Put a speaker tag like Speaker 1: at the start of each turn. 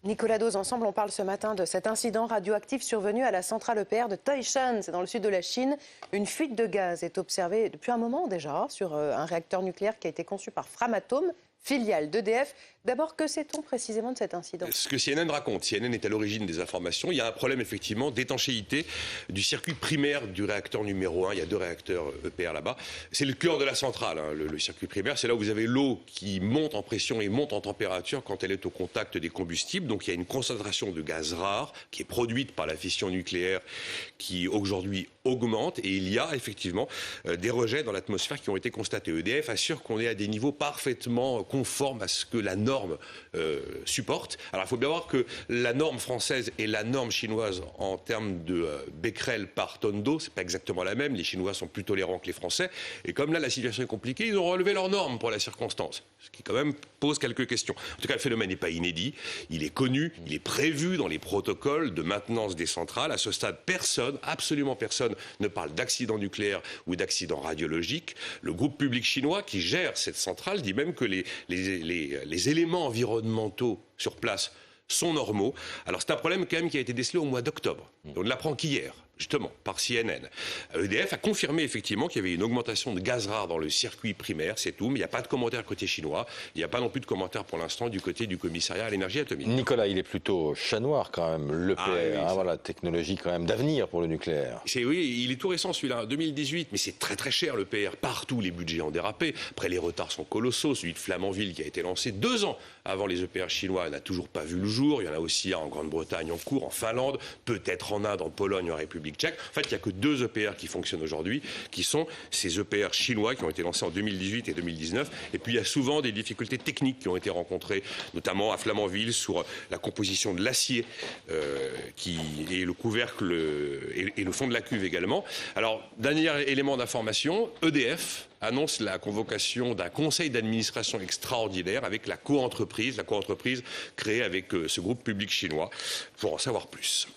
Speaker 1: Nicolas Dose, ensemble, on parle ce matin de cet incident radioactif survenu à la centrale EPR de Taishan, c'est dans le sud de la Chine. Une fuite de gaz est observée depuis un moment déjà sur un réacteur nucléaire qui a été conçu par Framatome, filiale d'EDF. D'abord, que sait-on précisément de cet incident?
Speaker 2: Ce que CNN raconte, CNN est à l'origine des informations. Il y a un problème effectivement d'étanchéité du circuit primaire du réacteur numéro 1. Il y a 2 réacteurs EPR là-bas. C'est le cœur de la centrale, hein, le circuit primaire. C'est là où vous avez l'eau qui monte en pression et monte en température quand elle est au contact des combustibles. Donc il y a une concentration de gaz rare qui est produite par la fission nucléaire qui aujourd'hui augmente. Et il y a effectivement des rejets dans l'atmosphère qui ont été constatés. EDF assure qu'on est à des niveaux parfaitement conformes à ce que la norme supporte. Alors il faut bien voir que la norme française et la norme chinoise en termes de becquerel par tonne d'eau, c'est pas exactement la même. Les Chinois sont plus tolérants que les Français. Et comme là la situation est compliquée, ils ont relevé leurs normes pour la circonstance. Ce qui quand même pose quelques questions. En tout cas, le phénomène n'est pas inédit. Il est connu, il est prévu dans les protocoles de maintenance des centrales. À ce stade, personne, absolument personne, ne parle d'accident nucléaire ou d'accident radiologique. Le groupe public chinois qui gère cette centrale dit même que les éléments environnementaux sur place sont normaux. Alors c'est un problème quand même qui a été décelé au mois d'octobre. On ne l'apprend qu'hier, justement, par CNN. EDF a confirmé effectivement qu'il y avait une augmentation de gaz rare dans le circuit primaire, c'est tout, mais il n'y a pas de commentaire côté chinois, il n'y a pas non plus de commentaire pour l'instant du côté du commissariat à l'énergie atomique.
Speaker 3: Nicolas, il est plutôt chat noir quand même, l'EPR,
Speaker 2: oui,
Speaker 3: voilà, technologie quand même d'avenir pour le nucléaire.
Speaker 2: Oui, il est tout récent celui-là, 2018, mais c'est très très cher l'EPR, partout les budgets ont dérapé, après les retards sont colossaux, celui de Flamanville qui a été lancé 2 ans avant les EPR chinois n'a toujours pas vu le jour, il y en a aussi en Grande-Bretagne en cours, en Finlande, peut-être en Inde, en Pologne, en République tchèque. En fait, il n'y a que 2 EPR qui fonctionnent aujourd'hui, qui sont ces EPR chinois qui ont été lancés en 2018 et 2019. Et puis, il y a souvent des difficultés techniques qui ont été rencontrées, notamment à Flamanville, sur la composition de l'acier et le couvercle et le fond de la cuve également. Alors, dernier élément d'information, EDF annonce la convocation d'un conseil d'administration extraordinaire avec la coentreprise créée avec ce groupe public chinois, pour en savoir plus.